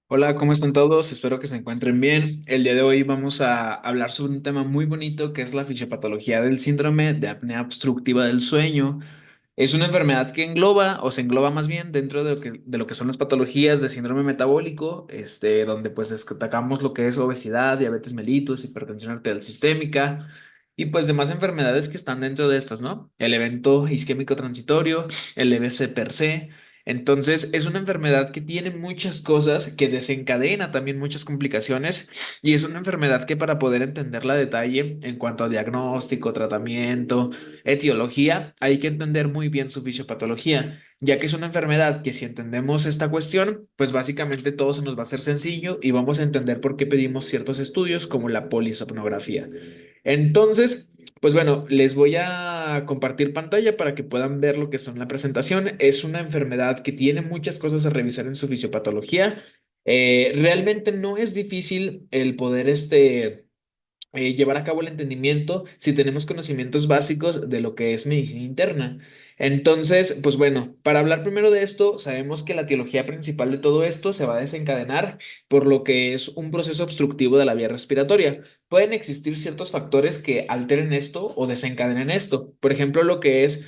Hola, ¿cómo están todos? Espero que se encuentren bien. El día de hoy vamos a hablar sobre un tema muy bonito que es la fisiopatología del síndrome de apnea obstructiva del sueño. Es una enfermedad que engloba, o se engloba más bien, dentro de lo que son las patologías de síndrome metabólico, donde pues atacamos lo que es obesidad, diabetes mellitus, hipertensión arterial sistémica y pues demás enfermedades que están dentro de estas, ¿no? El evento isquémico transitorio, el EBC per se. Entonces, es una enfermedad que tiene muchas cosas, que desencadena también muchas complicaciones y es una enfermedad que para poder entenderla a detalle en cuanto a diagnóstico, tratamiento, etiología, hay que entender muy bien su fisiopatología, ya que es una enfermedad que si entendemos esta cuestión, pues básicamente todo se nos va a hacer sencillo y vamos a entender por qué pedimos ciertos estudios como la polisomnografía. Entonces, pues bueno, les voy a compartir pantalla para que puedan ver lo que son la presentación. Es una enfermedad que tiene muchas cosas a revisar en su fisiopatología. Realmente no es difícil el poder llevar a cabo el entendimiento si tenemos conocimientos básicos de lo que es medicina interna. Entonces, pues bueno, para hablar primero de esto, sabemos que la etiología principal de todo esto se va a desencadenar por lo que es un proceso obstructivo de la vía respiratoria. Pueden existir ciertos factores que alteren esto o desencadenen esto. Por ejemplo, lo que es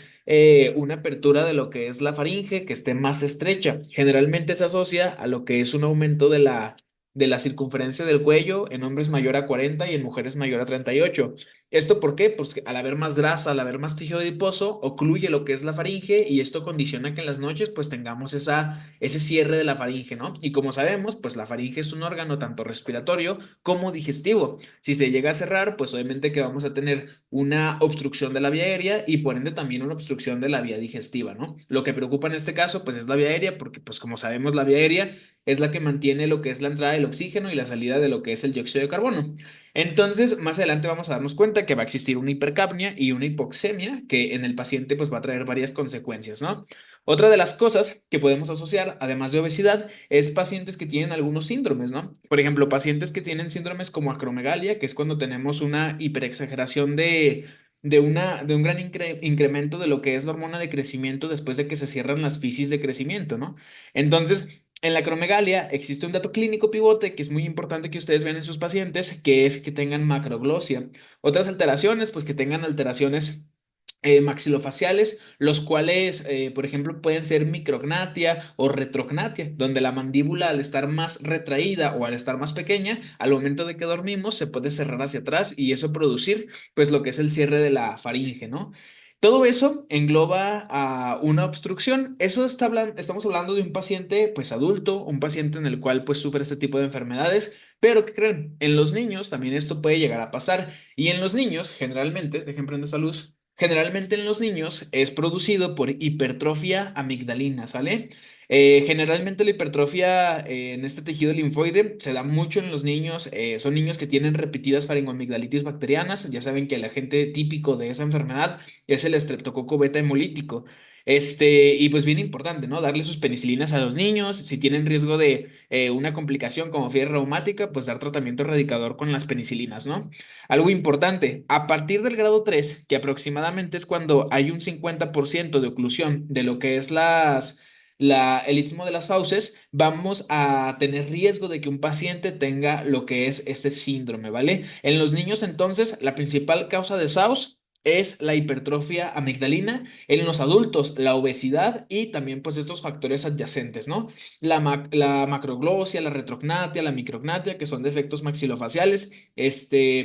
una apertura de lo que es la faringe que esté más estrecha. Generalmente se asocia a lo que es un aumento de la circunferencia del cuello en hombres mayor a 40 y en mujeres mayor a 38. ¿Esto por qué? Pues que al haber más grasa, al haber más tejido adiposo, ocluye lo que es la faringe y esto condiciona que en las noches pues tengamos ese cierre de la faringe, ¿no? Y como sabemos, pues la faringe es un órgano tanto respiratorio como digestivo. Si se llega a cerrar, pues obviamente que vamos a tener una obstrucción de la vía aérea y por ende también una obstrucción de la vía digestiva, ¿no? Lo que preocupa en este caso pues es la vía aérea porque pues como sabemos la vía aérea es la que mantiene lo que es la entrada del oxígeno y la salida de lo que es el dióxido de carbono. Entonces, más adelante vamos a darnos cuenta que va a existir una hipercapnia y una hipoxemia que en el paciente pues va a traer varias consecuencias, ¿no? Otra de las cosas que podemos asociar, además de obesidad, es pacientes que tienen algunos síndromes, ¿no? Por ejemplo, pacientes que tienen síndromes como acromegalia, que es cuando tenemos una hiperexageración de un gran incremento de lo que es la hormona de crecimiento después de que se cierran las fisis de crecimiento, ¿no? Entonces, en la acromegalia existe un dato clínico pivote que es muy importante que ustedes vean en sus pacientes, que es que tengan macroglosia. Otras alteraciones, pues que tengan alteraciones maxilofaciales, los cuales, por ejemplo, pueden ser micrognatia o retrognatia, donde la mandíbula al estar más retraída o al estar más pequeña, al momento de que dormimos, se puede cerrar hacia atrás y eso producir, pues, lo que es el cierre de la faringe, ¿no? Todo eso engloba a una obstrucción. Estamos hablando de un paciente, pues adulto, un paciente en el cual pues sufre este tipo de enfermedades, pero ¿qué creen? En los niños también esto puede llegar a pasar. Y en los niños, generalmente, dejen prender esta luz, generalmente en los niños es producido por hipertrofia amigdalina, ¿sale? Generalmente la hipertrofia en este tejido linfoide se da mucho en los niños, son niños que tienen repetidas faringoamigdalitis bacterianas, ya saben que el agente típico de esa enfermedad es el estreptococo beta hemolítico. Y pues bien importante, ¿no? Darle sus penicilinas a los niños, si tienen riesgo de una complicación como fiebre reumática, pues dar tratamiento erradicador con las penicilinas, ¿no? Algo importante, a partir del grado 3 que aproximadamente es cuando hay un 50% de oclusión de lo que es el istmo de las fauces, vamos a tener riesgo de que un paciente tenga lo que es este síndrome, ¿vale? En los niños, entonces, la principal causa de SAUS es la hipertrofia amigdalina, en los adultos, la obesidad y también, pues, estos factores adyacentes, ¿no? La macroglosia, la retrognatia, la micrognatia, que son defectos maxilofaciales,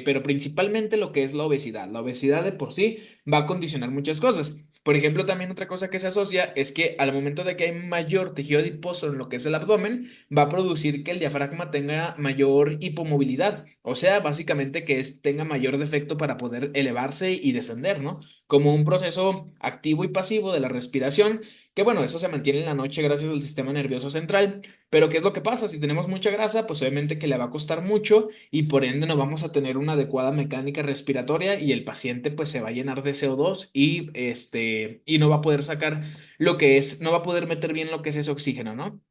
pero principalmente lo que es la obesidad. La obesidad de por sí va a condicionar muchas cosas. Por ejemplo, también otra cosa que se asocia es que al momento de que hay mayor tejido adiposo en lo que es el abdomen, va a producir que el diafragma tenga mayor hipomovilidad, o sea, básicamente que tenga mayor defecto para poder elevarse y descender, ¿no? Como un proceso activo y pasivo de la respiración, que bueno, eso se mantiene en la noche gracias al sistema nervioso central, pero ¿qué es lo que pasa? Si tenemos mucha grasa, pues obviamente que le va a costar mucho y por ende no vamos a tener una adecuada mecánica respiratoria y el paciente pues se va a llenar de CO2 y no va a poder sacar no va a poder meter bien lo que es ese oxígeno, ¿no?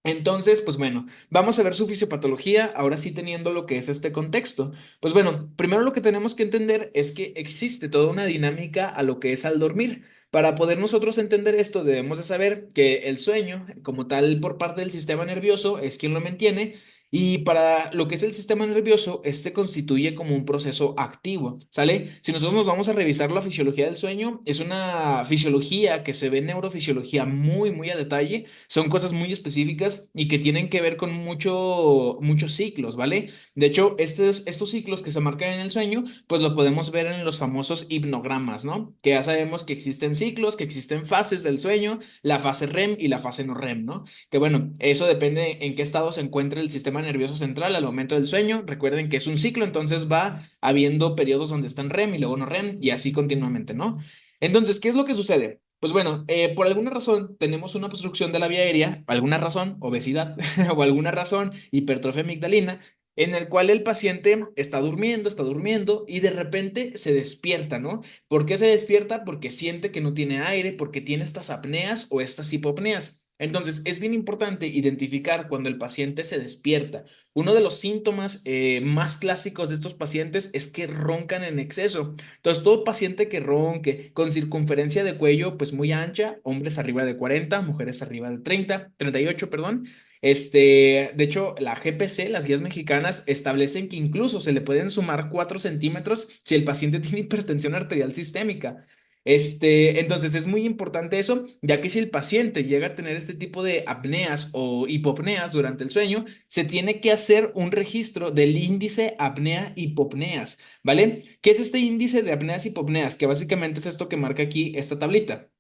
Entonces, pues bueno, vamos a ver su fisiopatología, ahora sí teniendo lo que es este contexto. Pues bueno, primero lo que tenemos que entender es que existe toda una dinámica a lo que es al dormir. Para poder nosotros entender esto, debemos de saber que el sueño, como tal, por parte del sistema nervioso, es quien lo mantiene. Y para lo que es el sistema nervioso, este constituye como un proceso activo, ¿sale? Si nosotros nos vamos a revisar la fisiología del sueño, es una fisiología que se ve en neurofisiología muy, muy a detalle. Son cosas muy específicas y que tienen que ver con muchos ciclos, ¿vale? De hecho, estos ciclos que se marcan en el sueño, pues lo podemos ver en los famosos hipnogramas, ¿no? Que ya sabemos que existen ciclos, que existen fases del sueño, la fase REM y la fase no REM, ¿no? Que bueno, eso depende en qué estado se encuentre el sistema nervioso central al momento del sueño. Recuerden que es un ciclo, entonces va habiendo periodos donde están REM y luego no REM y así continuamente, ¿no? Entonces, ¿qué es lo que sucede? Pues bueno, por alguna razón tenemos una obstrucción de la vía aérea, alguna razón, obesidad, o alguna razón, hipertrofia amigdalina, en el cual el paciente está durmiendo y de repente se despierta, ¿no? ¿Por qué se despierta? Porque siente que no tiene aire, porque tiene estas apneas o estas hipopneas. Entonces, es bien importante identificar cuando el paciente se despierta. Uno de los síntomas más clásicos de estos pacientes es que roncan en exceso. Entonces, todo paciente que ronque con circunferencia de cuello pues muy ancha, hombres arriba de 40, mujeres arriba de 38, perdón. De hecho, la GPC, las guías mexicanas, establecen que incluso se le pueden sumar 4 centímetros si el paciente tiene hipertensión arterial sistémica. Entonces es muy importante eso, ya que si el paciente llega a tener este tipo de apneas o hipopneas durante el sueño, se tiene que hacer un registro del índice apnea-hipopneas, ¿vale? ¿Qué es este índice de apneas-hipopneas? Que básicamente es esto que marca aquí esta tablita.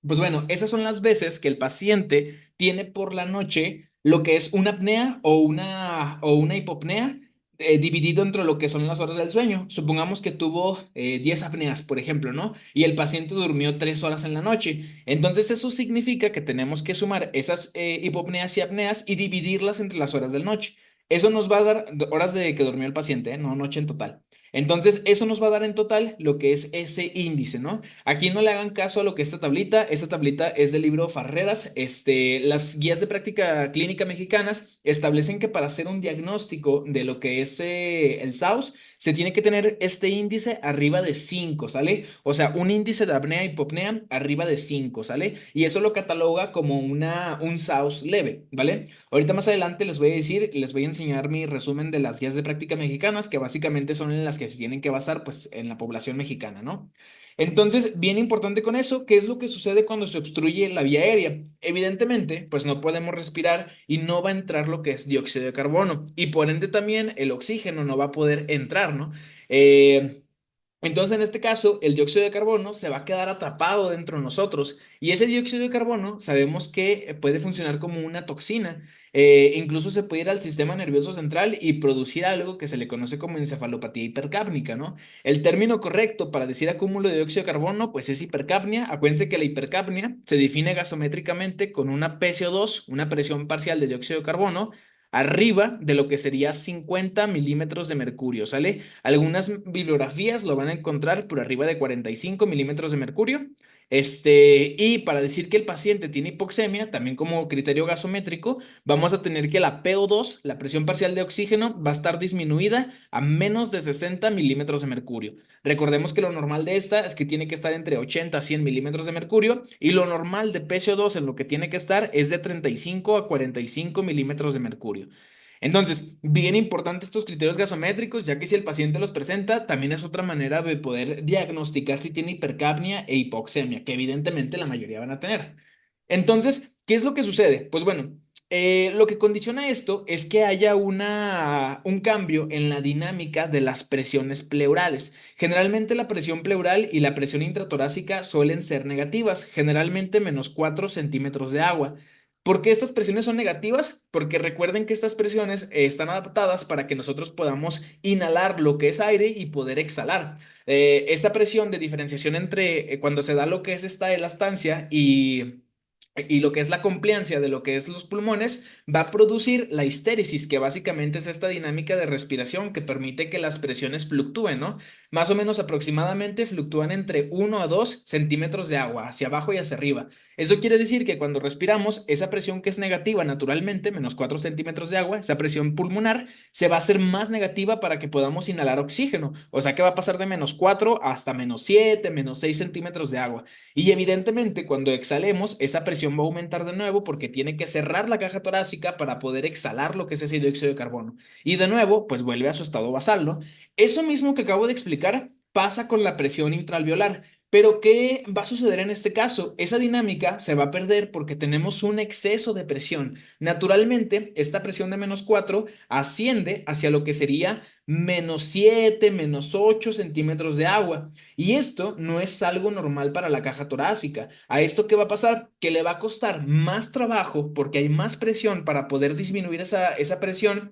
Pues bueno, esas son las veces que el paciente tiene por la noche lo que es una apnea o una hipopnea dividido entre lo que son las horas del sueño. Supongamos que tuvo 10 apneas, por ejemplo, ¿no? Y el paciente durmió 3 horas en la noche. Entonces eso significa que tenemos que sumar esas hipopneas y apneas y dividirlas entre las horas de la noche. Eso nos va a dar horas de que durmió el paciente, ¿eh? No noche en total. Entonces, eso nos va a dar en total lo que es ese índice, ¿no? Aquí no le hagan caso a lo que es esta tablita es del libro Farreras. Las guías de práctica clínica mexicanas establecen que para hacer un diagnóstico de lo que es el SAUS, se tiene que tener este índice arriba de 5, ¿sale? O sea, un índice de apnea hipopnea arriba de 5, ¿sale? Y eso lo cataloga como un SAUS leve, ¿vale? Ahorita más adelante les voy a enseñar mi resumen de las guías de práctica mexicanas, que básicamente son en las que se tienen que basar, pues, en la población mexicana, ¿no? Entonces, bien importante con eso, ¿qué es lo que sucede cuando se obstruye la vía aérea? Evidentemente, pues no podemos respirar y no va a entrar lo que es dióxido de carbono y por ende también el oxígeno no va a poder entrar, ¿no? Eh, entonces, en este caso, el dióxido de carbono se va a quedar atrapado dentro de nosotros y ese dióxido de carbono sabemos que puede funcionar como una toxina. Incluso se puede ir al sistema nervioso central y producir algo que se le conoce como encefalopatía hipercápnica, ¿no? El término correcto para decir acúmulo de dióxido de carbono, pues es hipercapnia. Acuérdense que la hipercapnia se define gasométricamente con una PCO2, una presión parcial de dióxido de carbono, arriba de lo que sería 50 milímetros de mercurio, ¿sale? Algunas bibliografías lo van a encontrar por arriba de 45 milímetros de mercurio. Y para decir que el paciente tiene hipoxemia, también como criterio gasométrico, vamos a tener que la PO2, la presión parcial de oxígeno, va a estar disminuida a menos de 60 milímetros de mercurio. Recordemos que lo normal de esta es que tiene que estar entre 80 a 100 milímetros de mercurio y lo normal de PCO2 en lo que tiene que estar es de 35 a 45 milímetros de mercurio. Entonces, bien importante estos criterios gasométricos, ya que si el paciente los presenta, también es otra manera de poder diagnosticar si tiene hipercapnia e hipoxemia, que evidentemente la mayoría van a tener. Entonces, ¿qué es lo que sucede? Pues bueno, lo que condiciona esto es que haya un cambio en la dinámica de las presiones pleurales. Generalmente la presión pleural y la presión intratorácica suelen ser negativas, generalmente menos 4 centímetros de agua. ¿Por qué estas presiones son negativas? Porque recuerden que estas presiones están adaptadas para que nosotros podamos inhalar lo que es aire y poder exhalar. Esta presión de diferenciación entre cuando se da lo que es esta elastancia y lo que es la compliancia de lo que es los pulmones, va a producir la histéresis, que básicamente es esta dinámica de respiración que permite que las presiones fluctúen, ¿no? Más o menos aproximadamente fluctúan entre 1 a 2 centímetros de agua, hacia abajo y hacia arriba. Eso quiere decir que cuando respiramos, esa presión que es negativa naturalmente, menos 4 centímetros de agua, esa presión pulmonar, se va a hacer más negativa para que podamos inhalar oxígeno. O sea que va a pasar de menos 4 hasta menos 7, menos 6 centímetros de agua. Y evidentemente cuando exhalemos, esa presión va a aumentar de nuevo porque tiene que cerrar la caja torácica para poder exhalar lo que es ese dióxido de carbono. Y de nuevo, pues vuelve a su estado basal, ¿no? Eso mismo que acabo de explicar pasa con la presión intraalveolar. Pero ¿qué va a suceder en este caso? Esa dinámica se va a perder porque tenemos un exceso de presión. Naturalmente, esta presión de menos 4 asciende hacia lo que sería menos 7, menos 8 centímetros de agua. Y esto no es algo normal para la caja torácica. ¿A esto qué va a pasar? Que le va a costar más trabajo porque hay más presión para poder disminuir esa presión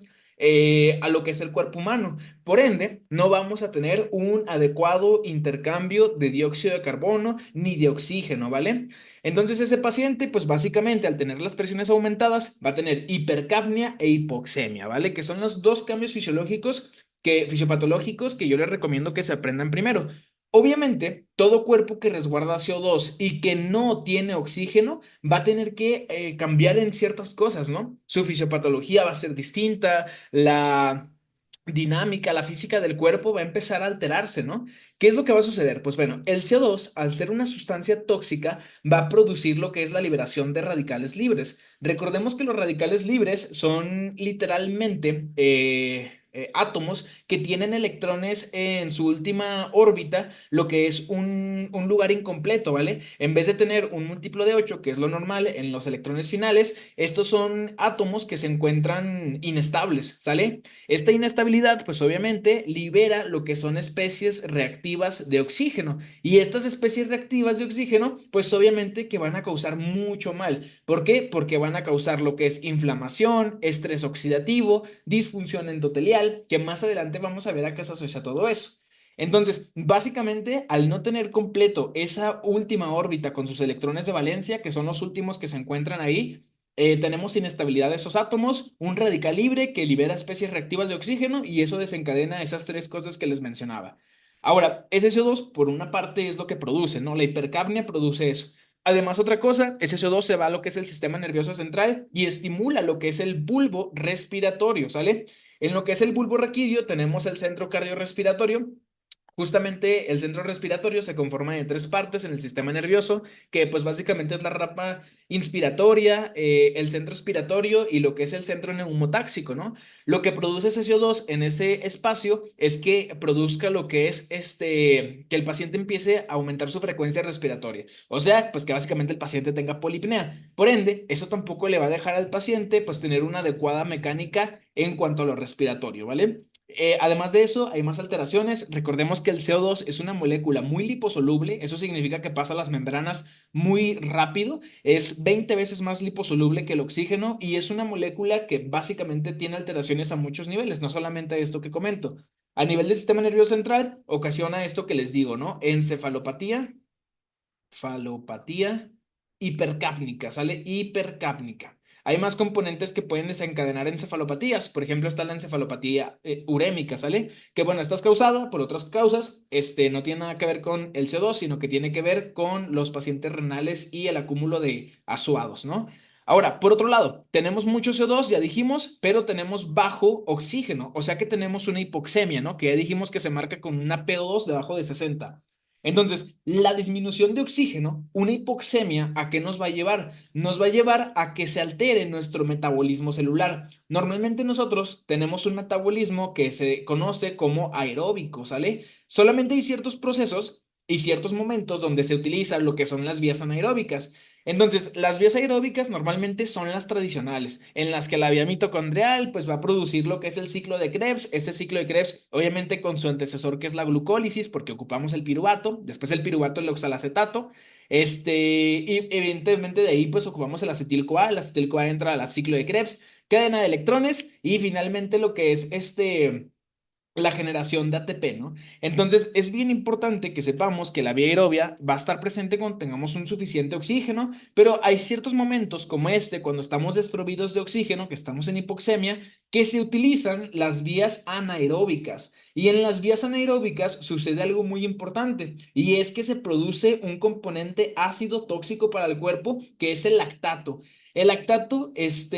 a lo que es el cuerpo humano. Por ende, no vamos a tener un adecuado intercambio de dióxido de carbono ni de oxígeno, ¿vale? Entonces ese paciente, pues básicamente al tener las presiones aumentadas, va a tener hipercapnia e hipoxemia, ¿vale? Que son los dos cambios fisiopatológicos que yo les recomiendo que se aprendan primero. Obviamente, todo cuerpo que resguarda CO2 y que no tiene oxígeno va a tener que cambiar en ciertas cosas, ¿no? Su fisiopatología va a ser distinta, la dinámica, la física del cuerpo va a empezar a alterarse, ¿no? ¿Qué es lo que va a suceder? Pues bueno, el CO2, al ser una sustancia tóxica, va a producir lo que es la liberación de radicales libres. Recordemos que los radicales libres son literalmente átomos que tienen electrones en su última órbita, lo que es un lugar incompleto, ¿vale? En vez de tener un múltiplo de 8, que es lo normal en los electrones finales, estos son átomos que se encuentran inestables, ¿sale? Esta inestabilidad, pues obviamente, libera lo que son especies reactivas de oxígeno. Y estas especies reactivas de oxígeno, pues obviamente que van a causar mucho mal. ¿Por qué? Porque van a causar lo que es inflamación, estrés oxidativo, disfunción endotelial, que más adelante vamos a ver a qué se asocia todo eso. Entonces, básicamente, al no tener completo esa última órbita con sus electrones de valencia, que son los últimos que se encuentran ahí, tenemos inestabilidad de esos átomos, un radical libre que libera especies reactivas de oxígeno y eso desencadena esas tres cosas que les mencionaba. Ahora, ese CO2 por una parte es lo que produce, ¿no? La hipercapnia produce eso. Además, otra cosa, ese CO2 se va a lo que es el sistema nervioso central y estimula lo que es el bulbo respiratorio, ¿sale? En lo que es el bulbo raquídeo tenemos el centro cardiorrespiratorio. Justamente el centro respiratorio se conforma de tres partes en el sistema nervioso, que pues básicamente es la rama inspiratoria, el centro expiratorio y lo que es el centro neumotáxico, ¿no? Lo que produce ese CO2 en ese espacio es que produzca lo que es que el paciente empiece a aumentar su frecuencia respiratoria. O sea, pues que básicamente el paciente tenga polipnea. Por ende, eso tampoco le va a dejar al paciente pues tener una adecuada mecánica en cuanto a lo respiratorio, ¿vale? Además de eso, hay más alteraciones. Recordemos que el CO2 es una molécula muy liposoluble. Eso significa que pasa las membranas muy rápido. Es 20 veces más liposoluble que el oxígeno y es una molécula que básicamente tiene alteraciones a muchos niveles, no solamente esto que comento. A nivel del sistema nervioso central, ocasiona esto que les digo, ¿no? Encefalopatía, falopatía hipercápnica, ¿sale? Hipercápnica. Hay más componentes que pueden desencadenar encefalopatías. Por ejemplo, está la encefalopatía urémica, ¿sale? Que bueno, esta es causada por otras causas. No tiene nada que ver con el CO2, sino que tiene que ver con los pacientes renales y el acúmulo de azuados, ¿no? Ahora, por otro lado, tenemos mucho CO2, ya dijimos, pero tenemos bajo oxígeno, o sea que tenemos una hipoxemia, ¿no? Que ya dijimos que se marca con una PO2 debajo de 60. Entonces, la disminución de oxígeno, una hipoxemia, ¿a qué nos va a llevar? Nos va a llevar a que se altere nuestro metabolismo celular. Normalmente nosotros tenemos un metabolismo que se conoce como aeróbico, ¿sale? Solamente hay ciertos procesos y ciertos momentos donde se utiliza lo que son las vías anaeróbicas. Entonces, las vías aeróbicas normalmente son las tradicionales, en las que la vía mitocondrial pues va a producir lo que es el ciclo de Krebs. Este ciclo de Krebs, obviamente con su antecesor que es la glucólisis, porque ocupamos el piruvato, después el piruvato el oxalacetato, y evidentemente de ahí pues ocupamos el acetil CoA entra al ciclo de Krebs, cadena de electrones y finalmente lo que es la generación de ATP, ¿no? Entonces, es bien importante que sepamos que la vía aerobia va a estar presente cuando tengamos un suficiente oxígeno, pero hay ciertos momentos como este, cuando estamos desprovidos de oxígeno, que estamos en hipoxemia, que se utilizan las vías anaeróbicas. Y en las vías anaeróbicas sucede algo muy importante, y es que se produce un componente ácido tóxico para el cuerpo, que es el lactato. El lactato, es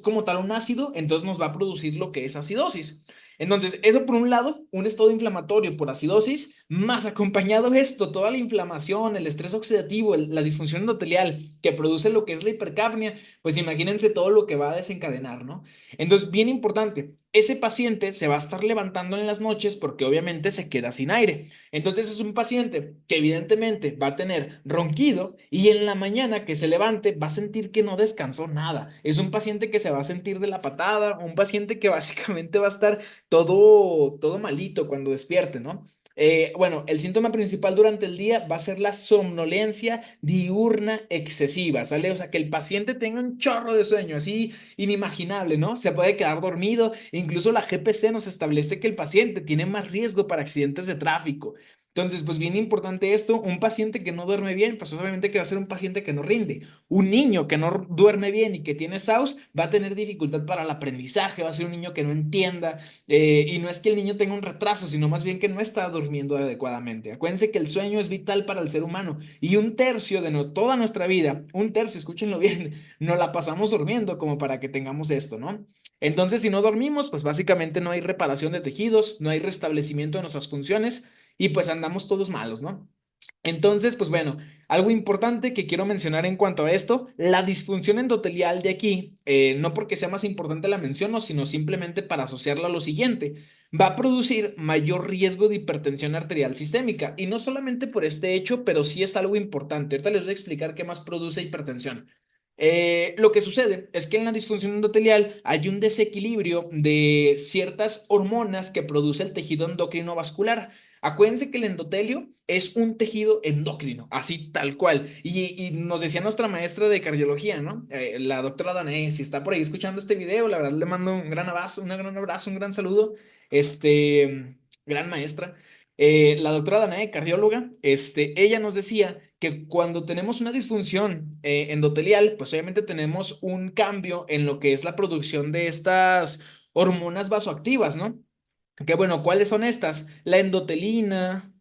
como tal un ácido, entonces nos va a producir lo que es acidosis. Entonces, eso por un lado, un estado inflamatorio por acidosis, más acompañado de esto, toda la inflamación, el estrés oxidativo, la disfunción endotelial que produce lo que es la hipercapnia, pues imagínense todo lo que va a desencadenar, ¿no? Entonces, bien importante, ese paciente se va a estar levantando en las noches porque obviamente se queda sin aire. Entonces, es un paciente que evidentemente va a tener ronquido y en la mañana que se levante va a sentir que no descansó nada. Es un paciente que se va a sentir de la patada, un paciente que básicamente va a estar todo malito cuando despierte, ¿no? Bueno, el síntoma principal durante el día va a ser la somnolencia diurna excesiva, ¿sale? O sea, que el paciente tenga un chorro de sueño, así inimaginable, ¿no? Se puede quedar dormido, incluso la GPC nos establece que el paciente tiene más riesgo para accidentes de tráfico. Entonces, pues bien importante esto, un paciente que no duerme bien, pues obviamente que va a ser un paciente que no rinde. Un niño que no duerme bien y que tiene SAUS va a tener dificultad para el aprendizaje, va a ser un niño que no entienda, y no es que el niño tenga un retraso, sino más bien que no está durmiendo adecuadamente. Acuérdense que el sueño es vital para el ser humano y un tercio de toda nuestra vida, un tercio, escúchenlo bien, nos la pasamos durmiendo como para que tengamos esto, ¿no? Entonces, si no dormimos, pues básicamente no hay reparación de tejidos, no hay restablecimiento de nuestras funciones y pues andamos todos malos, ¿no? Entonces, pues bueno, algo importante que quiero mencionar en cuanto a esto, la disfunción endotelial de aquí, no porque sea más importante la menciono, sino simplemente para asociarla a lo siguiente, va a producir mayor riesgo de hipertensión arterial sistémica. Y no solamente por este hecho, pero sí es algo importante. Ahorita les voy a explicar qué más produce hipertensión. Lo que sucede es que en la disfunción endotelial hay un desequilibrio de ciertas hormonas que produce el tejido endocrino vascular. Acuérdense que el endotelio es un tejido endocrino, así tal cual. Y nos decía nuestra maestra de cardiología, ¿no? La doctora Danae, si está por ahí escuchando este video, la verdad le mando un gran abrazo, un gran saludo. Gran maestra. La doctora Danae, cardióloga, ella nos decía que cuando tenemos una disfunción endotelial, pues obviamente tenemos un cambio en lo que es la producción de estas hormonas vasoactivas, ¿no? Que bueno, ¿cuáles son estas? La endotelina,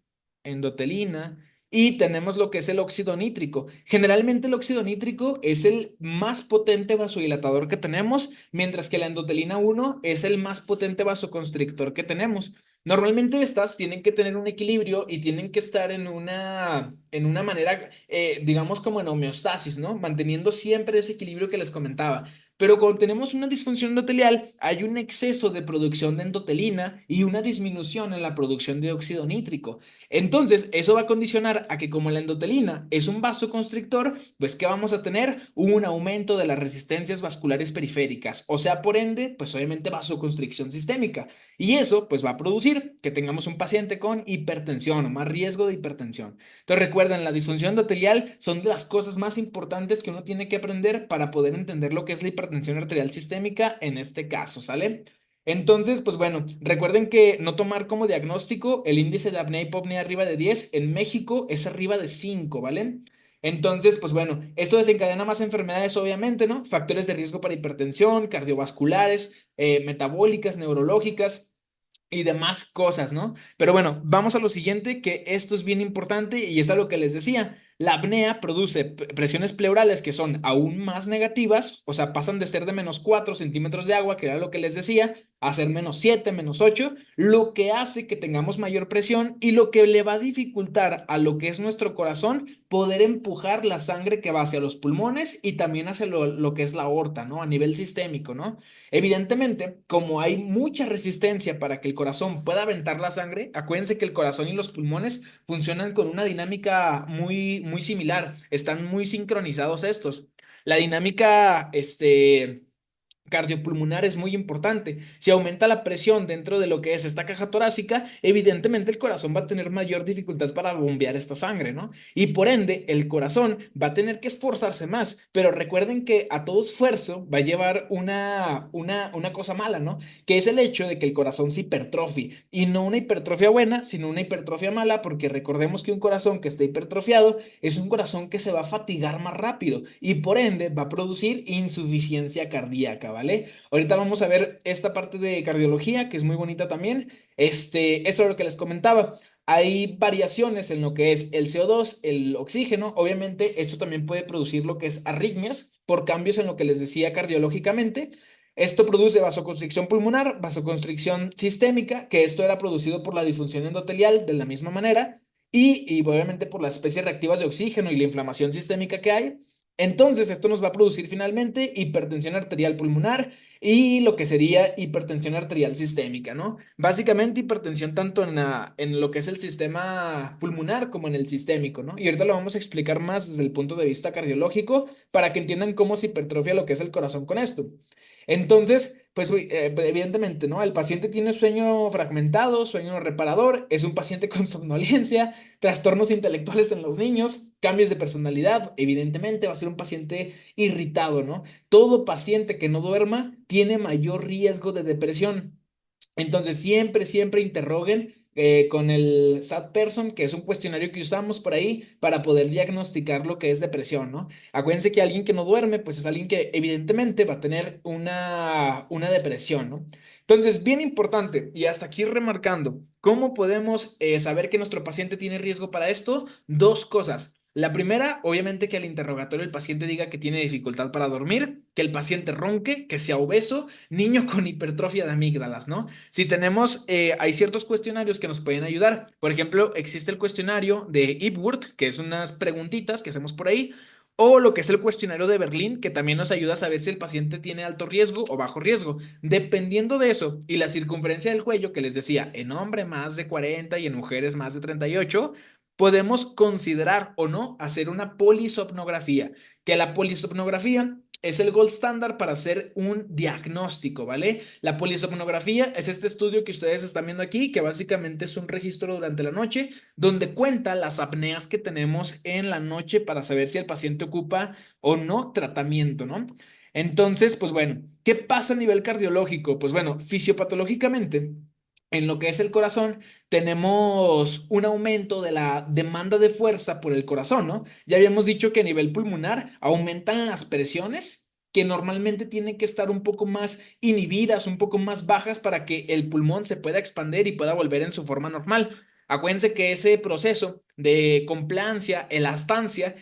y tenemos lo que es el óxido nítrico. Generalmente el óxido nítrico es el más potente vasodilatador que tenemos, mientras que la endotelina uno es el más potente vasoconstrictor que tenemos. Normalmente estas tienen que tener un equilibrio y tienen que estar en una manera, digamos como en homeostasis, ¿no? Manteniendo siempre ese equilibrio que les comentaba. Pero cuando tenemos una disfunción endotelial, hay un exceso de producción de endotelina y una disminución en la producción de óxido nítrico. Entonces, eso va a condicionar a que como la endotelina es un vasoconstrictor, pues ¿qué vamos a tener? Un aumento de las resistencias vasculares periféricas, o sea, por ende, pues obviamente vasoconstricción sistémica. Y eso, pues va a producir que tengamos un paciente con hipertensión o más riesgo de hipertensión. Entonces recuerden, la disfunción endotelial son de las cosas más importantes que uno tiene que aprender para poder entender lo que es la hipertensión arterial sistémica en este caso, ¿sale? Entonces, pues bueno, recuerden que no tomar como diagnóstico el índice de apnea y hipopnea arriba de 10 en México es arriba de 5, ¿vale? Entonces, pues bueno, esto desencadena más enfermedades, obviamente, ¿no? Factores de riesgo para hipertensión, cardiovasculares, metabólicas, neurológicas y demás cosas, ¿no? Pero bueno, vamos a lo siguiente, que esto es bien importante y es a lo que les decía. La apnea produce presiones pleurales que son aún más negativas, o sea, pasan de ser de -4 centímetros de agua, que era lo que les decía, a ser -7, -8, lo que hace que tengamos mayor presión y lo que le va a dificultar a lo que es nuestro corazón poder empujar la sangre que va hacia los pulmones y también hacia lo que es la aorta, ¿no? A nivel sistémico, ¿no? Evidentemente, como hay mucha resistencia para que el corazón pueda aventar la sangre, acuérdense que el corazón y los pulmones funcionan con una dinámica muy, muy similar, están muy sincronizados estos. La dinámica, cardiopulmonar es muy importante. Si aumenta la presión dentro de lo que es esta caja torácica, evidentemente el corazón va a tener mayor dificultad para bombear esta sangre, ¿no? Y por ende, el corazón va a tener que esforzarse más. Pero recuerden que a todo esfuerzo va a llevar una cosa mala, ¿no? Que es el hecho de que el corazón se hipertrofie. Y no una hipertrofia buena, sino una hipertrofia mala, porque recordemos que un corazón que está hipertrofiado es un corazón que se va a fatigar más rápido y por ende va a producir insuficiencia cardíaca, ¿vale? Ahorita vamos a ver esta parte de cardiología que es muy bonita también. Esto es lo que les comentaba. Hay variaciones en lo que es el CO2, el oxígeno. Obviamente, esto también puede producir lo que es arritmias por cambios en lo que les decía cardiológicamente. Esto produce vasoconstricción pulmonar, vasoconstricción sistémica, que esto era producido por la disfunción endotelial de la misma manera, y obviamente por las especies reactivas de oxígeno y la inflamación sistémica que hay. Entonces, esto nos va a producir finalmente hipertensión arterial pulmonar y lo que sería hipertensión arterial sistémica, ¿no? Básicamente hipertensión tanto en lo que es el sistema pulmonar como en el sistémico, ¿no? Y ahorita lo vamos a explicar más desde el punto de vista cardiológico para que entiendan cómo se hipertrofia lo que es el corazón con esto. Entonces, pues evidentemente, ¿no? El paciente tiene sueño fragmentado, sueño reparador, es un paciente con somnolencia, trastornos intelectuales en los niños, cambios de personalidad, evidentemente va a ser un paciente irritado, ¿no? Todo paciente que no duerma tiene mayor riesgo de depresión. Entonces, siempre interroguen con el SAD Person, que es un cuestionario que usamos por ahí para poder diagnosticar lo que es depresión, ¿no? Acuérdense que alguien que no duerme, pues es alguien que evidentemente va a tener una depresión, ¿no? Entonces, bien importante, y hasta aquí remarcando, ¿cómo podemos saber que nuestro paciente tiene riesgo para esto? Dos cosas. La primera, obviamente que al interrogatorio el paciente diga que tiene dificultad para dormir, que el paciente ronque, que sea obeso, niño con hipertrofia de amígdalas, ¿no? Si tenemos, hay ciertos cuestionarios que nos pueden ayudar. Por ejemplo, existe el cuestionario de Epworth, que es unas preguntitas que hacemos por ahí, o lo que es el cuestionario de Berlín, que también nos ayuda a saber si el paciente tiene alto riesgo o bajo riesgo. Dependiendo de eso y la circunferencia del cuello que les decía, en hombre más de 40 y en mujeres más de 38, podemos considerar o no hacer una polisomnografía, que la polisomnografía es el gold standard para hacer un diagnóstico, ¿vale? La polisomnografía es este estudio que ustedes están viendo aquí, que básicamente es un registro durante la noche, donde cuenta las apneas que tenemos en la noche para saber si el paciente ocupa o no tratamiento, ¿no? Entonces, pues bueno, ¿qué pasa a nivel cardiológico? Pues bueno, fisiopatológicamente, en lo que es el corazón, tenemos un aumento de la demanda de fuerza por el corazón, ¿no? Ya habíamos dicho que a nivel pulmonar aumentan las presiones que normalmente tienen que estar un poco más inhibidas, un poco más bajas para que el pulmón se pueda expandir y pueda volver en su forma normal. Acuérdense que ese proceso de complancia, elastancia,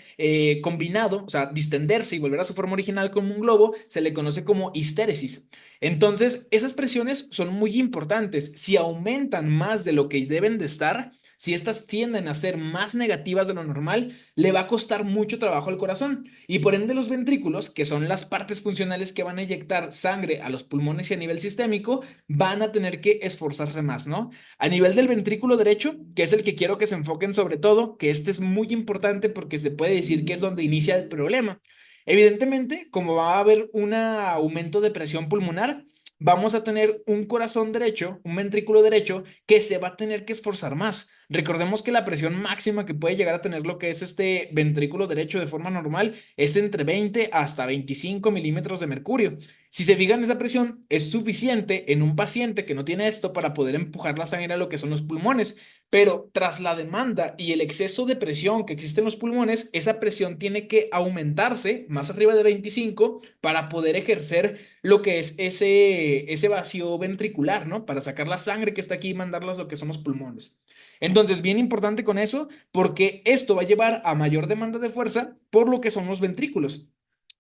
combinado, o sea, distenderse y volver a su forma original como un globo, se le conoce como histéresis. Entonces, esas presiones son muy importantes. Si aumentan más de lo que deben de estar, si estas tienden a ser más negativas de lo normal, le va a costar mucho trabajo al corazón. Y por ende los ventrículos, que son las partes funcionales que van a inyectar sangre a los pulmones y a nivel sistémico, van a tener que esforzarse más, ¿no? A nivel del ventrículo derecho, que es el que quiero que se enfoquen sobre todo, que este es muy importante porque se puede decir que es donde inicia el problema. Evidentemente, como va a haber un aumento de presión pulmonar, vamos a tener un corazón derecho, un ventrículo derecho, que se va a tener que esforzar más. Recordemos que la presión máxima que puede llegar a tener lo que es este ventrículo derecho de forma normal es entre 20 hasta 25 milímetros de mercurio. Si se fijan, esa presión es suficiente en un paciente que no tiene esto para poder empujar la sangre a lo que son los pulmones, pero tras la demanda y el exceso de presión que existe en los pulmones, esa presión tiene que aumentarse más arriba de 25 para poder ejercer lo que es ese vacío ventricular, ¿no? Para sacar la sangre que está aquí y mandarla a lo que son los pulmones. Entonces, bien importante con eso, porque esto va a llevar a mayor demanda de fuerza por lo que son los ventrículos.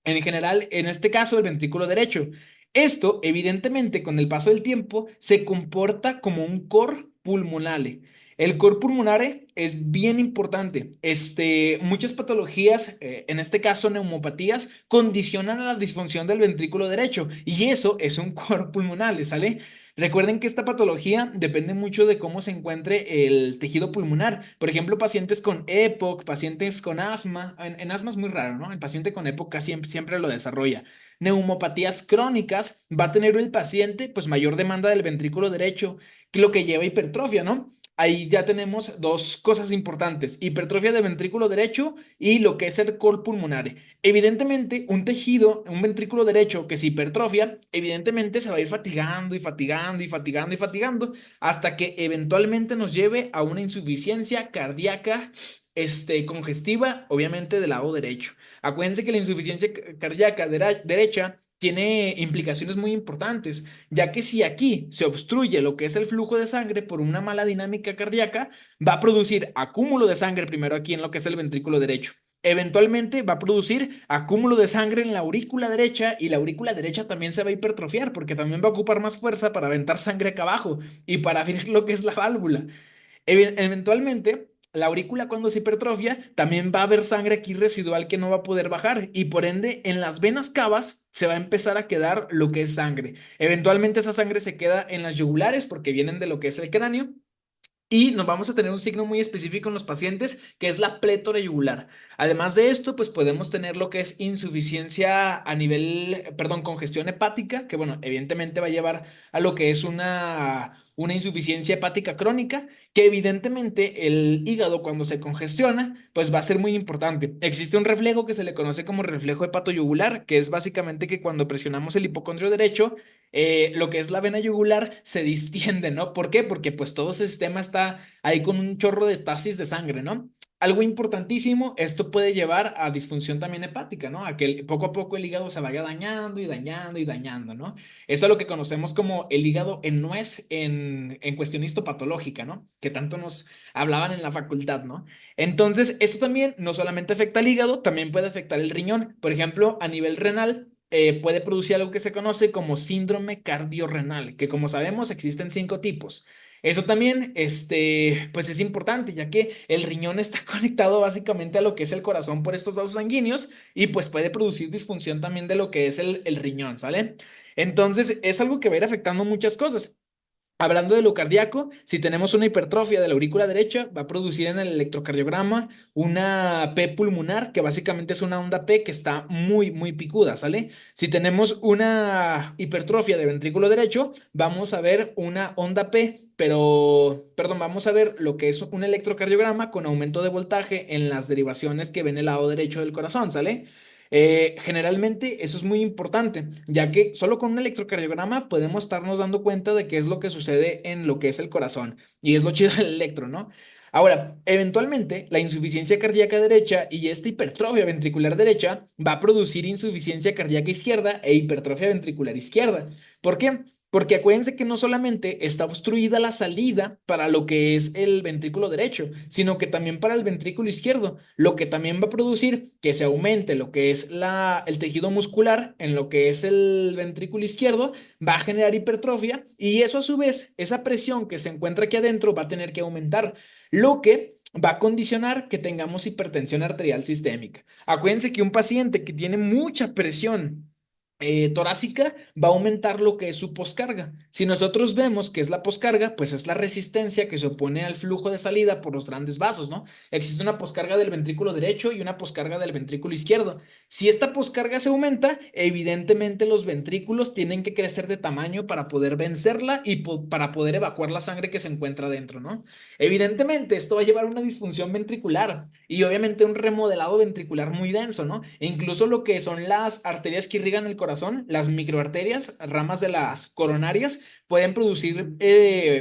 En general, en este caso, el ventrículo derecho. Esto, evidentemente, con el paso del tiempo, se comporta como un cor pulmonale. El cor pulmonare es bien importante. Muchas patologías, en este caso neumopatías, condicionan a la disfunción del ventrículo derecho y eso es un cor pulmonar, ¿sale? Recuerden que esta patología depende mucho de cómo se encuentre el tejido pulmonar. Por ejemplo, pacientes con EPOC, pacientes con asma. En asma es muy raro, ¿no? El paciente con EPOC casi siempre lo desarrolla. Neumopatías crónicas va a tener el paciente pues mayor demanda del ventrículo derecho, que lo que lleva a hipertrofia, ¿no? Ahí ya tenemos dos cosas importantes, hipertrofia de ventrículo derecho y lo que es el cor pulmonare. Evidentemente, un tejido, un ventrículo derecho que se hipertrofia, evidentemente se va a ir fatigando y fatigando y fatigando y fatigando hasta que eventualmente nos lleve a una insuficiencia cardíaca, congestiva, obviamente del lado derecho. Acuérdense que la insuficiencia cardíaca derecha tiene implicaciones muy importantes, ya que si aquí se obstruye lo que es el flujo de sangre por una mala dinámica cardíaca, va a producir acúmulo de sangre primero aquí en lo que es el ventrículo derecho. Eventualmente va a producir acúmulo de sangre en la aurícula derecha y la aurícula derecha también se va a hipertrofiar porque también va a ocupar más fuerza para aventar sangre acá abajo y para abrir lo que es la válvula. Eventualmente, la aurícula cuando se hipertrofia, también va a haber sangre aquí residual que no va a poder bajar y por ende en las venas cavas se va a empezar a quedar lo que es sangre. Eventualmente esa sangre se queda en las yugulares porque vienen de lo que es el cráneo y nos vamos a tener un signo muy específico en los pacientes, que es la plétora yugular. Además de esto, pues podemos tener lo que es insuficiencia a nivel, perdón, congestión hepática, que bueno, evidentemente va a llevar a lo que es una insuficiencia hepática crónica, que evidentemente el hígado cuando se congestiona, pues va a ser muy importante. Existe un reflejo que se le conoce como reflejo hepatoyugular, que es básicamente que cuando presionamos el hipocondrio derecho, lo que es la vena yugular se distiende, ¿no? ¿Por qué? Porque pues todo ese sistema está ahí con un chorro de estasis de sangre, ¿no? Algo importantísimo, esto puede llevar a disfunción también hepática, ¿no? A que poco a poco el hígado se vaya dañando y dañando y dañando, ¿no? Esto es lo que conocemos como el hígado en nuez en cuestión histopatológica, ¿no? Que tanto nos hablaban en la facultad, ¿no? Entonces, esto también no solamente afecta al hígado, también puede afectar el riñón. Por ejemplo, a nivel renal, puede producir algo que se conoce como síndrome cardiorrenal, que como sabemos existen 5 tipos. Eso también, pues es importante, ya que el riñón está conectado básicamente a lo que es el corazón por estos vasos sanguíneos y pues puede producir disfunción también de lo que es el riñón, ¿sale? Entonces, es algo que va a ir afectando muchas cosas. Hablando de lo cardíaco, si tenemos una hipertrofia de la aurícula derecha, va a producir en el electrocardiograma una P pulmonar, que básicamente es una onda P que está muy, muy picuda, ¿sale? Si tenemos una hipertrofia de ventrículo derecho, vamos a ver una onda P, pero, perdón, vamos a ver lo que es un electrocardiograma con aumento de voltaje en las derivaciones que ven el lado derecho del corazón, ¿sale? Generalmente eso es muy importante, ya que solo con un electrocardiograma podemos estarnos dando cuenta de qué es lo que sucede en lo que es el corazón. Y es lo chido del electro, ¿no? Ahora, eventualmente, la insuficiencia cardíaca derecha y esta hipertrofia ventricular derecha va a producir insuficiencia cardíaca izquierda e hipertrofia ventricular izquierda. ¿Por qué? Porque acuérdense que no solamente está obstruida la salida para lo que es el ventrículo derecho, sino que también para el ventrículo izquierdo, lo que también va a producir que se aumente lo que es el tejido muscular en lo que es el ventrículo izquierdo, va a generar hipertrofia y eso a su vez, esa presión que se encuentra aquí adentro va a tener que aumentar, lo que va a condicionar que tengamos hipertensión arterial sistémica. Acuérdense que un paciente que tiene mucha presión torácica va a aumentar lo que es su poscarga. Si nosotros vemos que es la poscarga, pues es la resistencia que se opone al flujo de salida por los grandes vasos, ¿no? Existe una poscarga del ventrículo derecho y una poscarga del ventrículo izquierdo. Si esta poscarga se aumenta, evidentemente los ventrículos tienen que crecer de tamaño para poder vencerla y para poder evacuar la sangre que se encuentra dentro, ¿no? Evidentemente esto va a llevar a una disfunción ventricular y obviamente un remodelado ventricular muy denso, ¿no? E incluso lo que son las arterias que irrigan el corazón, las microarterias, ramas de las coronarias, pueden producir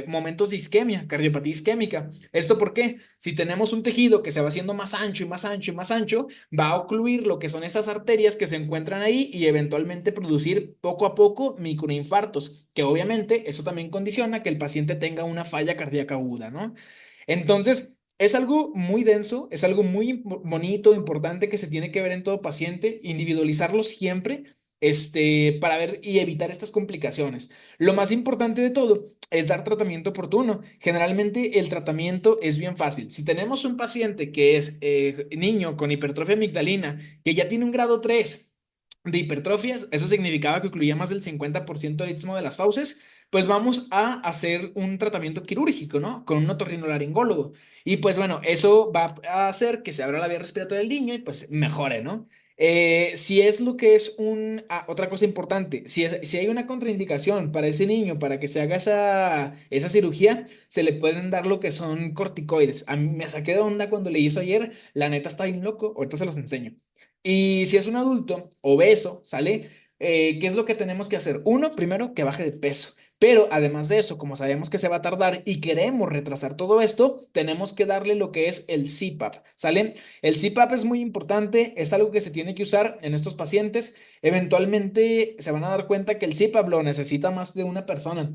momentos de isquemia, cardiopatía isquémica. ¿Esto por qué? Si tenemos un tejido que se va haciendo más ancho y más ancho y más ancho, va a ocluir lo que son esas arterias que se encuentran ahí y eventualmente producir poco a poco microinfartos, que obviamente eso también condiciona que el paciente tenga una falla cardíaca aguda, ¿no? Entonces, es algo muy denso, es algo muy bonito, importante que se tiene que ver en todo paciente, individualizarlo siempre para ver y evitar estas complicaciones. Lo más importante de todo es dar tratamiento oportuno. Generalmente el tratamiento es bien fácil. Si tenemos un paciente que es niño con hipertrofia amigdalina, que ya tiene un grado 3 de hipertrofias, eso significaba que incluía más del 50% del istmo de las fauces, pues vamos a hacer un tratamiento quirúrgico, ¿no? Con un otorrinolaringólogo. Y pues bueno, eso va a hacer que se abra la vía respiratoria del niño y pues mejore, ¿no? Si es lo que es otra cosa importante, si hay una contraindicación para ese niño, para que se haga esa cirugía, se le pueden dar lo que son corticoides. A mí me saqué de onda cuando le hizo ayer, la neta está bien loco, ahorita se los enseño. Y si es un adulto obeso, ¿sale? ¿Qué es lo que tenemos que hacer? Uno, primero, que baje de peso. Pero además de eso, como sabemos que se va a tardar y queremos retrasar todo esto, tenemos que darle lo que es el CPAP, ¿sale? El CPAP es muy importante, es algo que se tiene que usar en estos pacientes. Eventualmente se van a dar cuenta que el CPAP lo necesita más de una persona.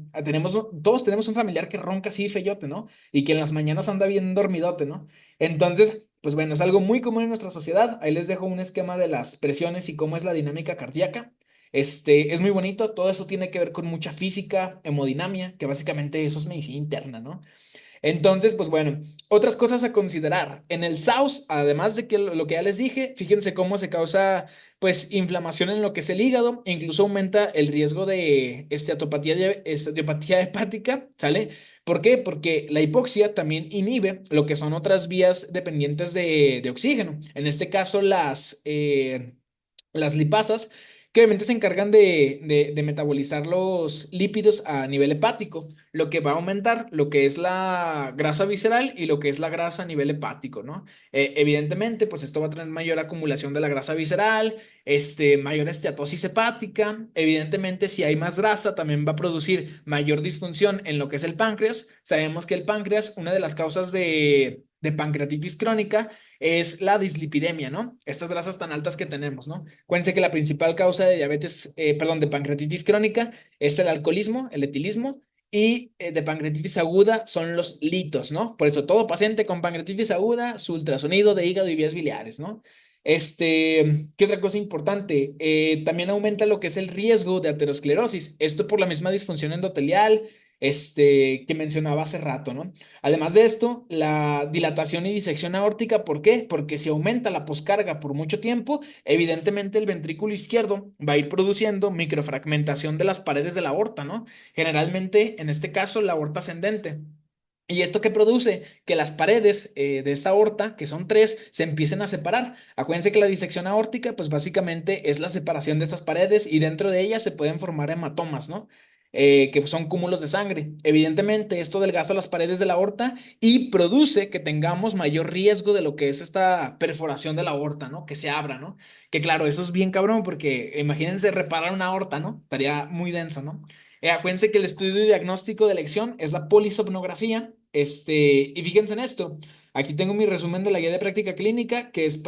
Todos tenemos un familiar que ronca así feyote, ¿no? Y que en las mañanas anda bien dormidote, ¿no? Entonces, pues bueno, es algo muy común en nuestra sociedad. Ahí les dejo un esquema de las presiones y cómo es la dinámica cardíaca. Es muy bonito, todo eso tiene que ver con mucha física, hemodinamia, que básicamente eso es medicina interna, ¿no? Entonces, pues bueno, otras cosas a considerar. En el SAUS, además de que lo que ya les dije, fíjense cómo se causa pues inflamación en lo que es el hígado, e incluso aumenta el riesgo de esteatopatía hepática, ¿sale? ¿Por qué? Porque la hipoxia también inhibe lo que son otras vías dependientes de oxígeno. En este caso, las lipasas, que obviamente se encargan de metabolizar los lípidos a nivel hepático, lo que va a aumentar lo que es la grasa visceral y lo que es la grasa a nivel hepático, ¿no? Evidentemente, pues esto va a tener mayor acumulación de la grasa visceral, mayor esteatosis hepática. Evidentemente, si hay más grasa, también va a producir mayor disfunción en lo que es el páncreas. Sabemos que el páncreas, una de las causas de pancreatitis crónica, es la dislipidemia, ¿no? Estas grasas tan altas que tenemos, ¿no? Acuérdense que la principal causa de perdón, de pancreatitis crónica es el alcoholismo, el etilismo, y de pancreatitis aguda son los litos, ¿no? Por eso todo paciente con pancreatitis aguda, su ultrasonido de hígado y vías biliares, ¿no? ¿Qué otra cosa importante? También aumenta lo que es el riesgo de aterosclerosis. Esto por la misma disfunción endotelial, que mencionaba hace rato, ¿no? Además de esto, la dilatación y disección aórtica, ¿por qué? Porque si aumenta la poscarga por mucho tiempo, evidentemente el ventrículo izquierdo va a ir produciendo microfragmentación de las paredes de la aorta, ¿no? Generalmente, en este caso, la aorta ascendente. ¿Y esto qué produce? Que las paredes de esta aorta, que son tres, se empiecen a separar. Acuérdense que la disección aórtica, pues básicamente es la separación de estas paredes y dentro de ellas se pueden formar hematomas, ¿no? Que son cúmulos de sangre. Evidentemente, esto delgaza las paredes de la aorta y produce que tengamos mayor riesgo de lo que es esta perforación de la aorta, ¿no? Que se abra, ¿no? Que claro, eso es bien cabrón porque imagínense reparar una aorta, ¿no? Estaría muy denso, ¿no? Acuérdense que el estudio y diagnóstico de elección es la polisomnografía. Y fíjense en esto. Aquí tengo mi resumen de la guía de práctica clínica, que es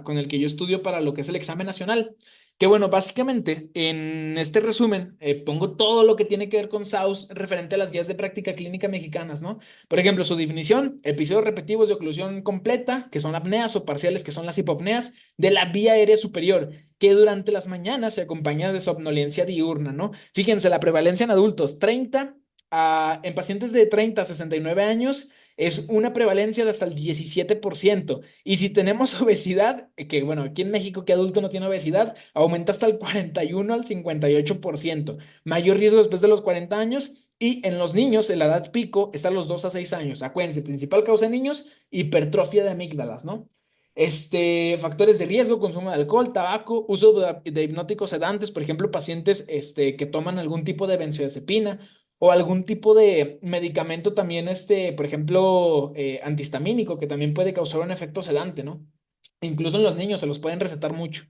con el que yo estudio para lo que es el examen nacional. Que bueno, básicamente en este resumen pongo todo lo que tiene que ver con SAUS referente a las guías de práctica clínica mexicanas, ¿no? Por ejemplo, su definición, episodios repetitivos de oclusión completa, que son apneas o parciales, que son las hipopneas, de la vía aérea superior, que durante las mañanas se acompaña de somnolencia diurna, ¿no? Fíjense, la prevalencia en adultos, en pacientes de 30 a 69 años, es una prevalencia de hasta el 17%. Y si tenemos obesidad, que bueno, aquí en México, ¿qué adulto no tiene obesidad? Aumenta hasta el 41 al 58%. Mayor riesgo después de los 40 años. Y en los niños, en la edad pico, está a los 2 a 6 años. Acuérdense, principal causa en niños, hipertrofia de amígdalas, ¿no? Factores de riesgo, consumo de alcohol, tabaco, uso de hipnóticos sedantes, por ejemplo, pacientes que toman algún tipo de benzodiazepina o algún tipo de medicamento también, por ejemplo, antihistamínico, que también puede causar un efecto sedante, ¿no? Incluso en los niños se los pueden recetar mucho.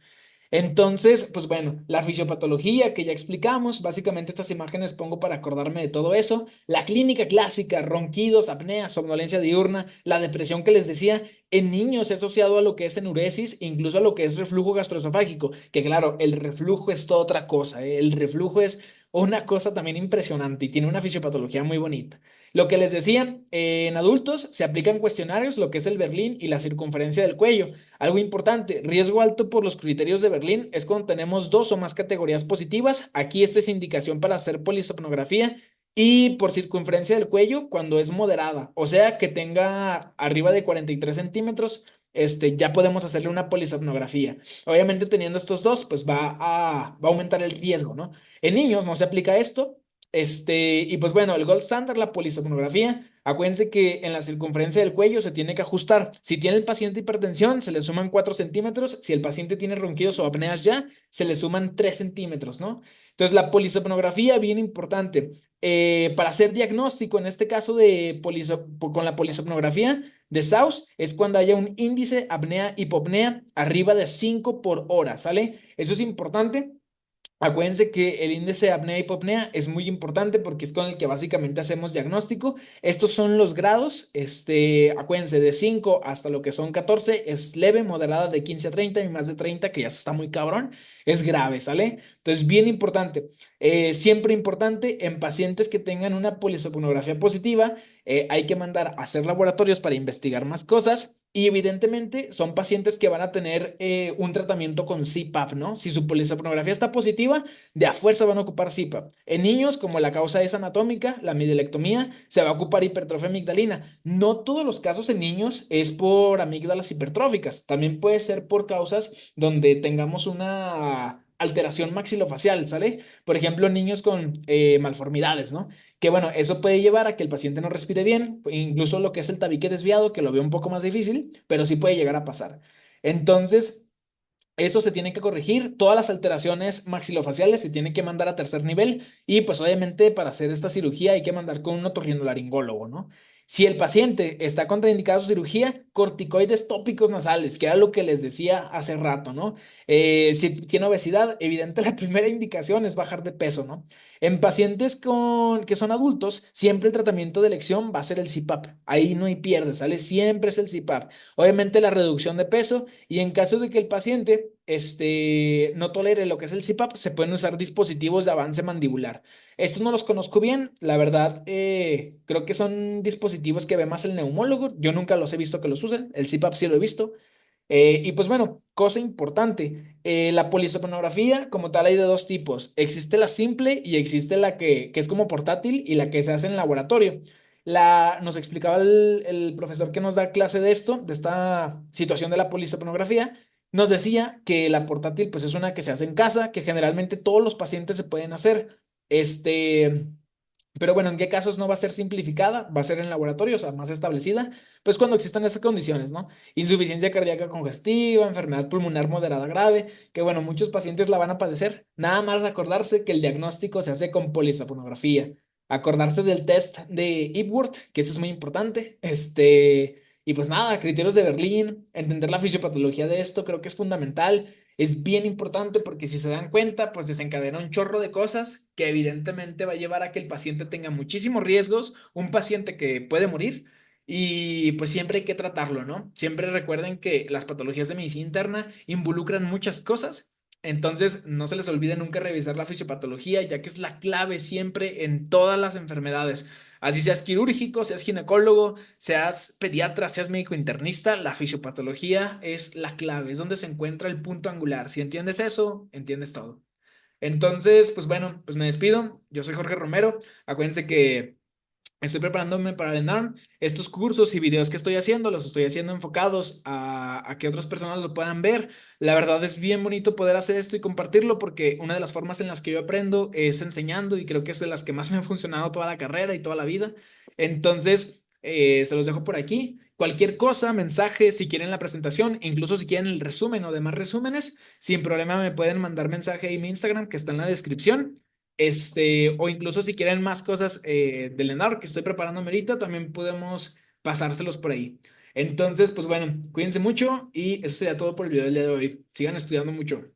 Entonces, pues bueno, la fisiopatología que ya explicamos, básicamente estas imágenes pongo para acordarme de todo eso. La clínica clásica, ronquidos, apnea, somnolencia diurna, la depresión que les decía, en niños es asociado a lo que es enuresis, incluso a lo que es reflujo gastroesofágico, que claro, el reflujo es toda otra cosa, ¿eh? El reflujo es una cosa también impresionante y tiene una fisiopatología muy bonita. Lo que les decía, en adultos se aplican cuestionarios, lo que es el Berlín y la circunferencia del cuello. Algo importante, riesgo alto por los criterios de Berlín es cuando tenemos dos o más categorías positivas. Aquí esta es indicación para hacer polisomnografía. Y por circunferencia del cuello, cuando es moderada, o sea que tenga arriba de 43 centímetros, ya podemos hacerle una polisomnografía. Obviamente teniendo estos dos, pues va a aumentar el riesgo, ¿no? En niños no se aplica esto. Y pues bueno, el gold standard, la polisomnografía, acuérdense que en la circunferencia del cuello se tiene que ajustar. Si tiene el paciente hipertensión, se le suman 4 centímetros. Si el paciente tiene ronquidos o apneas ya, se le suman 3 centímetros, ¿no? Entonces, la polisomnografía, bien importante. Para hacer diagnóstico, en este caso con la polisomnografía de SAUS, es cuando haya un índice apnea-hipopnea arriba de 5 por hora, ¿sale? Eso es importante. Acuérdense que el índice de apnea-hipopnea es muy importante porque es con el que básicamente hacemos diagnóstico. Estos son los grados, acuérdense, de 5 hasta lo que son 14 es leve, moderada de 15 a 30 y más de 30 que ya está muy cabrón, es grave, ¿sale? Entonces, bien importante, siempre importante en pacientes que tengan una polisomnografía positiva, hay que mandar a hacer laboratorios para investigar más cosas. Y evidentemente son pacientes que van a tener un tratamiento con CPAP, ¿no? Si su polisomnografía está positiva, de a fuerza van a ocupar CPAP. En niños, como la causa es anatómica, la amidilectomía, se va a ocupar hipertrofia amigdalina. No todos los casos en niños es por amígdalas hipertróficas. También puede ser por causas donde tengamos una alteración maxilofacial, ¿sale? Por ejemplo, niños con malformidades, ¿no? Que bueno, eso puede llevar a que el paciente no respire bien, incluso lo que es el tabique desviado, que lo veo un poco más difícil, pero sí puede llegar a pasar. Entonces, eso se tiene que corregir, todas las alteraciones maxilofaciales se tienen que mandar a tercer nivel y pues obviamente para hacer esta cirugía hay que mandar con un otorrinolaringólogo, ¿no? Si el paciente está contraindicado a su cirugía, corticoides tópicos nasales, que era lo que les decía hace rato, ¿no? Si tiene obesidad, evidente la primera indicación es bajar de peso, ¿no? En pacientes que son adultos, siempre el tratamiento de elección va a ser el CPAP. Ahí no hay pierde, ¿sale? Siempre es el CPAP. Obviamente la reducción de peso y en caso de que el paciente no tolere lo que es el CPAP, se pueden usar dispositivos de avance mandibular. Estos no los conozco bien, la verdad, creo que son dispositivos que ve más el neumólogo. Yo nunca los he visto que los usen, el CPAP sí lo he visto. Y pues bueno, cosa importante, la polisomnografía como tal hay de dos tipos. Existe la simple y existe la que es como portátil y la que se hace en laboratorio. Nos explicaba el profesor que nos da clase de esto, de esta situación de la polisomnografía, nos decía que la portátil pues es una que se hace en casa, que generalmente todos los pacientes se pueden hacer. Este, pero bueno, ¿en qué casos no va a ser simplificada? Va a ser en laboratorio, o sea, más establecida, pues cuando existan esas condiciones, ¿no? Insuficiencia cardíaca congestiva, enfermedad pulmonar moderada grave, que bueno, muchos pacientes la van a padecer. Nada más acordarse que el diagnóstico se hace con polisomnografía. Acordarse del test de Epworth, que eso es muy importante. Y pues nada, criterios de Berlín, entender la fisiopatología de esto, creo que es fundamental. Es bien importante porque si se dan cuenta, pues desencadena un chorro de cosas que evidentemente va a llevar a que el paciente tenga muchísimos riesgos, un paciente que puede morir y pues siempre hay que tratarlo, ¿no? Siempre recuerden que las patologías de medicina interna involucran muchas cosas, entonces no se les olvide nunca revisar la fisiopatología, ya que es la clave siempre en todas las enfermedades. Así seas quirúrgico, seas ginecólogo, seas pediatra, seas médico internista, la fisiopatología es la clave, es donde se encuentra el punto angular. Si entiendes eso, entiendes todo. Entonces, pues bueno, pues me despido. Yo soy Jorge Romero. Acuérdense que estoy preparándome para el NARM. Estos cursos y videos que estoy haciendo, los estoy haciendo enfocados a que otras personas lo puedan ver. La verdad es bien bonito poder hacer esto y compartirlo porque una de las formas en las que yo aprendo es enseñando y creo que es de las que más me han funcionado toda la carrera y toda la vida. Entonces, se los dejo por aquí. Cualquier cosa, mensaje, si quieren la presentación, incluso si quieren el resumen o demás resúmenes, sin problema me pueden mandar mensaje ahí en mi Instagram que está en la descripción. O incluso si quieren más cosas del Leonardo que estoy preparando ahorita, también podemos pasárselos por ahí. Entonces, pues bueno, cuídense mucho y eso sería todo por el video del día de hoy. Sigan estudiando mucho.